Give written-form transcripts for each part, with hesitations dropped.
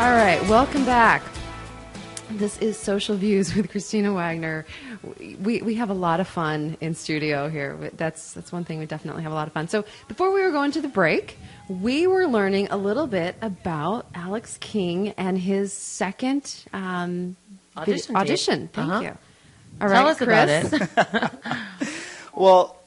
All right, welcome back. This is Social Views with Christina Wagner. We have a lot of fun in studio here. That's one thing, we definitely have a lot of fun. So before we were going to the break, we were learning a little bit about Alex King and his second audition. Thank you. All right, Tell us Chris. about it. Well,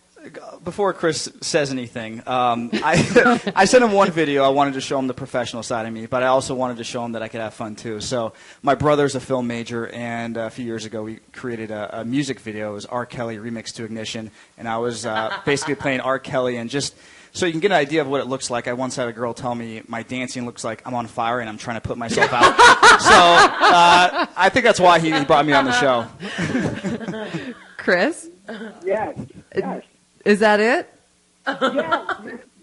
before Chris says anything, I sent him one video. I wanted to show him the professional side of me, but I also wanted to show him that I could have fun too. So my brother's a film major, and a few years ago we created a music video. It was R. Kelly remixed to Ignition, and I was basically playing R. Kelly. And just so you can get an idea of what it looks like, I once had a girl tell me my dancing looks like I'm on fire and I'm trying to put myself out. So I think that's why he brought me on the show. Chris? Yes. Is that it? Yeah,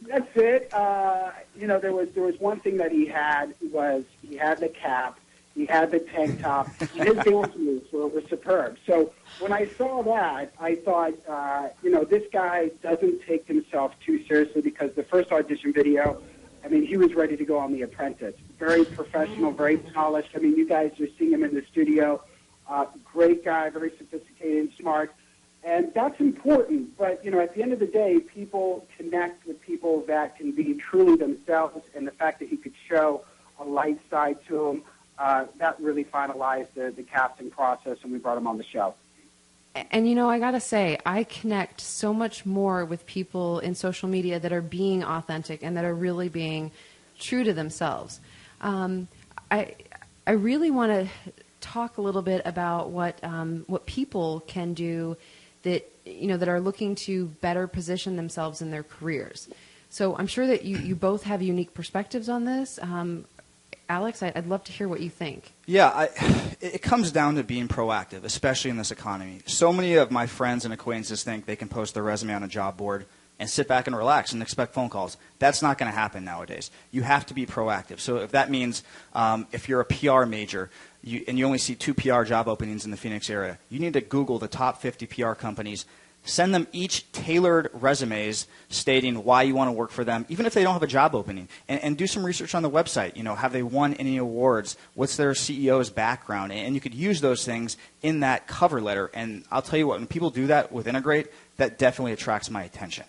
that's it. There was one thing that he had was he had the cap, he had the tank top, his dance moves were superb. So when I saw that, I thought, this guy doesn't take himself too seriously, because the first audition video, I mean, he was ready to go on The Apprentice. Very professional, very polished. I mean, you guys are seeing him in the studio. Great guy, very sophisticated and smart. And that's important, but, at the end of the day, people connect with people that can be truly themselves, and the fact that he could show a light side to him, that really finalized the casting process, and we brought him on the show. And, I got to say, I connect so much more with people in social media that are being authentic and that are really being true to themselves. I really want to talk a little bit about what people can do that that are looking to better position themselves in their careers. So I'm sure that you both have unique perspectives on this. Alex, I'd love to hear what you think. Yeah, it comes down to being proactive, especially in this economy. So many of my friends and acquaintances think they can post their resume on a job board and sit back and relax and expect phone calls. That's not going to happen nowadays. You have to be proactive. So if that means if you're a PR major and you only see 2 PR job openings in the Phoenix area, you need to Google the top 50 PR companies, send them each tailored resumes stating why you want to work for them, even if they don't have a job opening, and do some research on the website. Have they won any awards? What's their CEO's background? And you could use those things in that cover letter. And I'll tell you what, when people do that with Integrate, that definitely attracts my attention.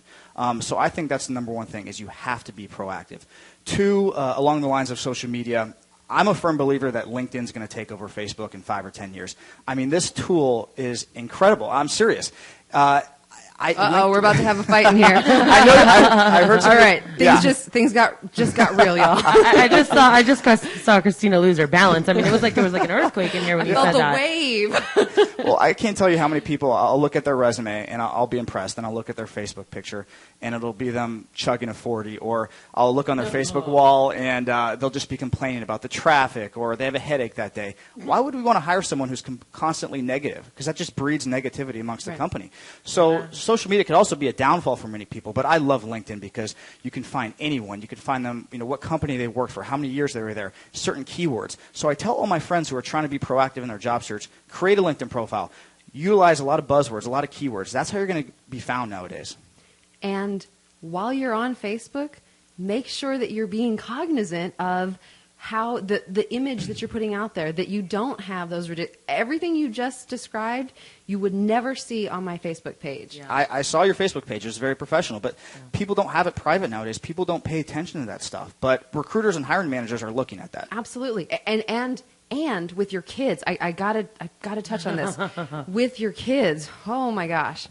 So I think that's the number one thing, is you have to be proactive. 2, along the lines of social media, I'm a firm believer that LinkedIn's going to take over Facebook in 5 or 10 years. I mean, this tool is incredible. I'm serious. We're about to have a fight in here. I heard something. All right, things got real, y'all. I just saw Christina lose her balance. I mean, it was like there was like an earthquake in here when you said that. Felt a wave. Well, I can't tell you how many people I'll look at their resume and I'll be impressed, and I'll look at their Facebook picture and it'll be them chugging a 40, or I'll look on their Facebook wall and they'll just be complaining about the traffic, or they have a headache that day. Why would we want to hire someone who's constantly negative? Because that just breeds negativity amongst the company. So social media could also be a downfall for many people, but I love LinkedIn because you can find anyone. You can find them, what company they worked for, how many years they were there, certain keywords. So I tell all my friends who are trying to be proactive in their job search, create a LinkedIn profile. Utilize a lot of buzzwords, a lot of keywords. That's how you're going to be found nowadays. And while you're on Facebook, make sure that you're being cognizant of how the image that you're putting out there, that you don't have those everything you just described, you would never see on my Facebook page. Yeah. I saw your Facebook page. It was very professional, but people don't have it private nowadays. People don't pay attention to that stuff. But recruiters and hiring managers are looking at that. Absolutely. And with your kids, I gotta touch on this. With your kids, oh my gosh.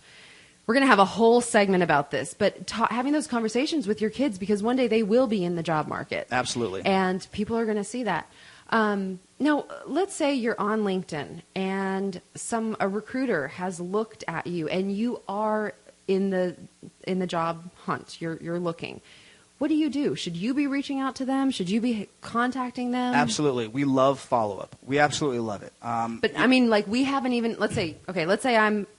We're going to have a whole segment about this, but having those conversations with your kids, because one day they will be in the job market. Absolutely. And people are going to see that. Now, let's say you're on LinkedIn and a recruiter has looked at you and you are in the job hunt. You're looking. What do you do? Should you be reaching out to them? Should you be contacting them? Absolutely. We love follow-up. We absolutely love it. But I mean, like, we haven't even, let's say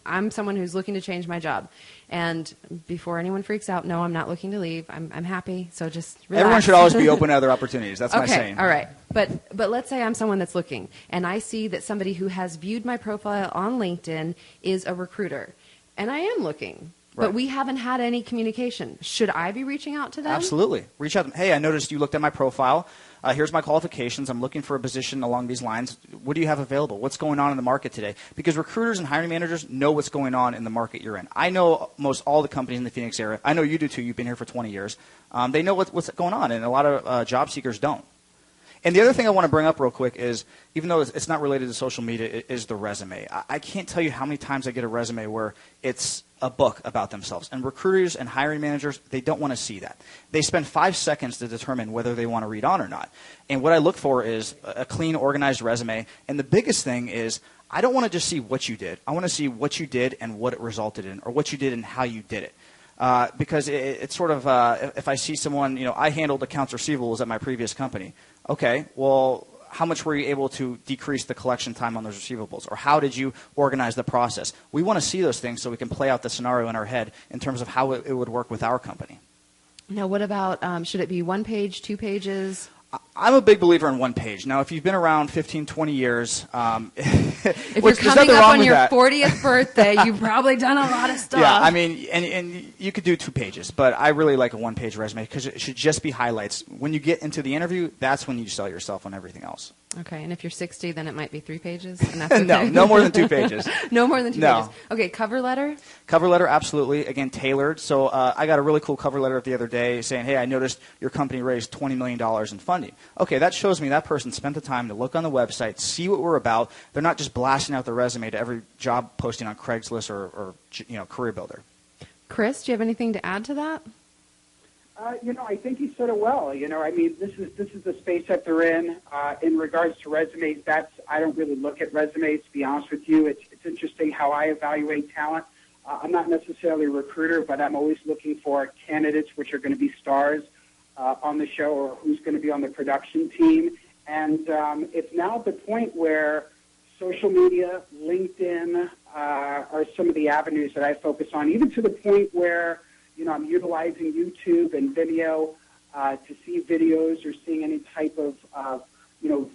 I'm someone who's looking to change my job. And before anyone freaks out, no, I'm not looking to leave. I'm happy. So just relax. Everyone should always be open to other opportunities. That's my saying. All right. But let's say I'm someone that's looking and I see that somebody who has viewed my profile on LinkedIn is a recruiter. And I am looking. Right. But we haven't had any communication. Should I be reaching out to them? Absolutely. Reach out to them. Hey, I noticed you looked at my profile. here's my qualifications. I'm looking for a position along these lines. What do you have available? What's going on in the market today? Because recruiters and hiring managers know what's going on in the market you're in. I know most all the companies in the Phoenix area. I know you do too. You've been here for 20 years. They know what's going on, and a lot of job seekers don't. And the other thing I want to bring up real quick is, even though it's not related to social media, is the resume. I can't tell you how many times I get a resume where it's a book about themselves. And recruiters and hiring managers, they don't want to see that. They spend 5 seconds to determine whether they want to read on or not. And what I look for is a clean, organized resume. And the biggest thing is, I don't want to just see what you did. I want to see what you did and what it resulted in, or what you did and how you did it. Because it's sort of, if I see someone, I handled accounts receivables at my previous company. Okay, well, how much were you able to decrease the collection time on those receivables? Or how did you organize the process? We want to see those things so we can play out the scenario in our head in terms of how it would work with our company. Now, what about, should it be 1 page, 2 pages? I'm a big believer in 1 page. Now, if you've been around 15, 20 years, if you're coming up on your 40th birthday, you've probably done a lot of stuff. Yeah, I mean, and you could do 2 pages, but I really like a 1-page resume because it should just be highlights. When you get into the interview, that's when you sell yourself on everything else. Okay, and if you're 60, then it might be 3 pages? And that's okay? No more than 2 pages. No more than 2 pages. Okay, cover letter? Cover letter, absolutely. Again, tailored. So I got a really cool cover letter the other day saying, hey, I noticed your company raised $20 million in funding. Okay, that shows me that person spent the time to look on the website, see what we're about. They're not just blasting out their resume to every job posting on Craigslist or Career Builder. Chris, do you have anything to add to that? I think you said it well. I mean, this is the space that they're in. In regards to resumes, I don't really look at resumes, to be honest with you. It's interesting how I evaluate talent. I'm not necessarily a recruiter, but I'm always looking for candidates which are going to be stars on the show, or who's going to be on the production team. And it's now at the point where social media, LinkedIn are some of the avenues that I focus on, even to the point where I'm utilizing YouTube and Vimeo to see videos or seeing any type of,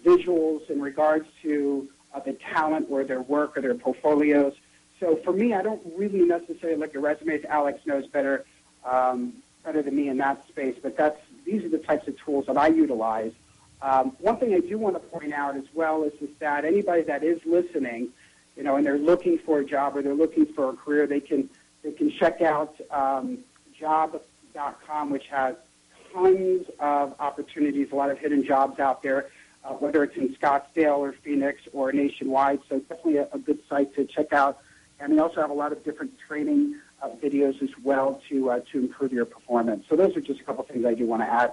visuals in regards to the talent or their work or their portfolios. So for me, I don't really necessarily look at resumes. Alex knows better than me in that space, but these are the types of tools that I utilize. One thing I do want to point out as well is that anybody that is listening, and they're looking for a job or they're looking for a career, they can check out job.com, which has tons of opportunities, a lot of hidden jobs out there, whether it's in Scottsdale or Phoenix or nationwide. So definitely a good site to check out. And they also have a lot of different training videos as well to improve your performance. So those are just a couple things I do want to add.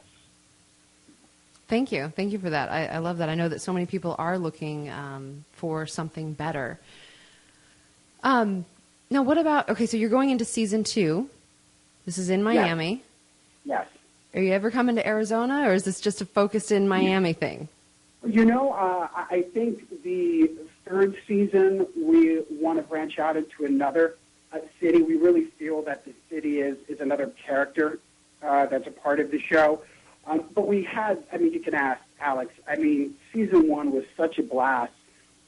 Thank you. Thank you for that. I love that. I know that so many people are looking for something better. Now, what about, so you're going into season 2. This is in Miami. Yes. Are you ever coming to Arizona, or is this just a focused in Miami thing? I think the 3rd season, we want to branch out into another city. We really feel that the city is another character that's a part of the show. But you can ask Alex. Season 1 was such a blast.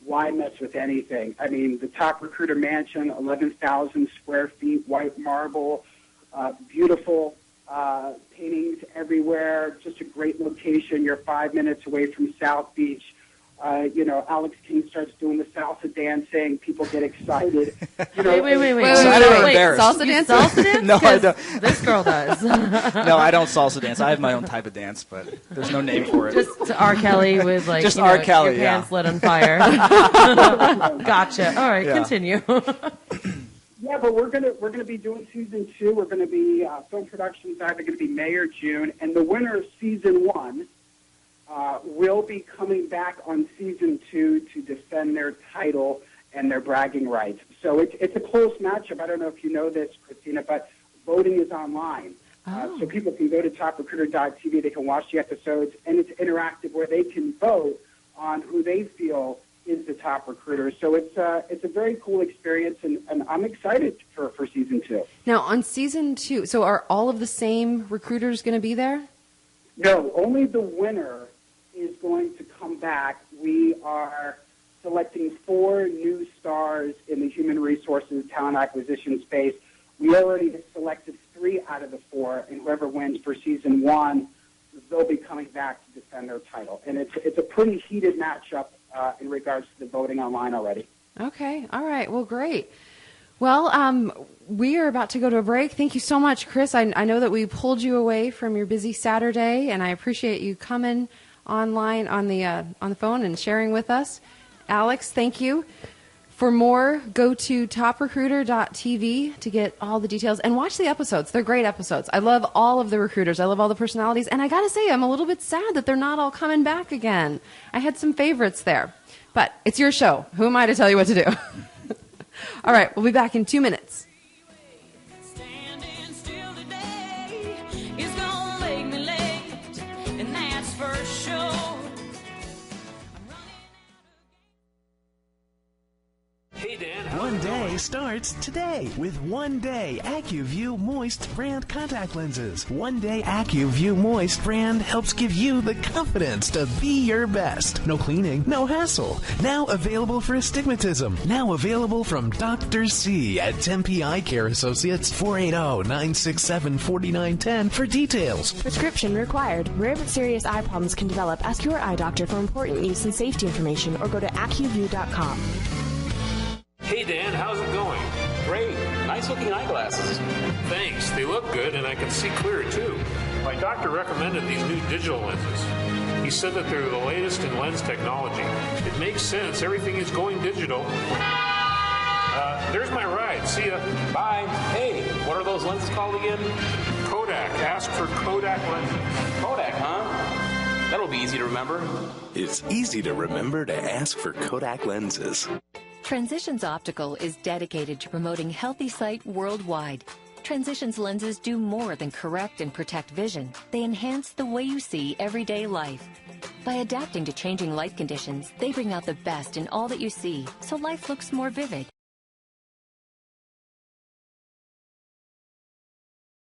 Why mess with anything? The Top Recruiter Mansion, 11,000 square feet, white marble, beautiful paintings everywhere, just a great location. You're 5 minutes away from South Beach. Alex King starts doing the salsa dancing. People get excited. Wait. Salsa dance? Salsa dance? No, I don't. This girl does. No, I don't salsa dance. I have my own type of dance, but there's no name for it. Just R. Kelly with just R. Kelly, your pants lit on fire. Gotcha. All right, continue. Yeah, but we're gonna be doing season 2. We're gonna be film productions either going to be May or June, and the winner of season 1 will be coming back on season 2 to defend their title and their bragging rights. So it's a close matchup. I don't know if you know this, Christina, but voting is online. So people can go to toprecruiter.tv. They can watch the episodes, and it's interactive where they can vote on who they feel is the top recruiter. So it's a very cool experience, and I'm excited for season 2. Now, on season 2, so are all of the same recruiters going to be there? No, only the winner is going to come back. We are selecting 4 new stars in the human resources talent acquisition space. We already have selected 3 out of the 4, and whoever wins for season 1 they'll be coming back to defend their title. And it's a pretty heated matchup in regards to the voting online already. Okay. All right. Well, great. Well, we are about to go to a break. Thank you so much, Chris. I know that we pulled you away from your busy Saturday, and I appreciate you coming online on the phone and sharing with us. Alex, thank you. For more, go to toprecruiter.tv to get all the details and watch the episodes. They're great episodes. I love all of the recruiters. I love all the personalities. And I got to say, I'm a little bit sad that they're not all coming back again. I had some favorites there. But it's your show. Who am I to tell you what to do? All right, we'll be back in 2 minutes. One day starts today with One Day AccuView Moist brand contact lenses. One Day AccuView Moist brand helps give you the confidence to be your best. No cleaning, no hassle. Now available for astigmatism. Now available from Dr. C at Tempe Eye Care Associates, 480-967-4910 for details. Prescription required. Rare but serious eye problems can develop. Ask your eye doctor for important use and safety information or go to AccuView.com. Hey Dan, how's it going? Great. Nice looking eyeglasses. Thanks. They look good and I can see clear too. My doctor recommended these new digital lenses. He said that they're the latest in lens technology. It makes sense. Everything is going digital. There's my ride. See ya. Bye. Hey, what are those lenses called again? Kodak. Ask for Kodak lenses. Kodak, huh? That'll be easy to remember. It's easy to remember to ask for Kodak lenses. Transitions Optical is dedicated to promoting healthy sight worldwide. Transitions lenses do more than correct and protect vision. They enhance the way you see everyday life. By adapting to changing light conditions, they bring out the best in all that you see, so life looks more vivid.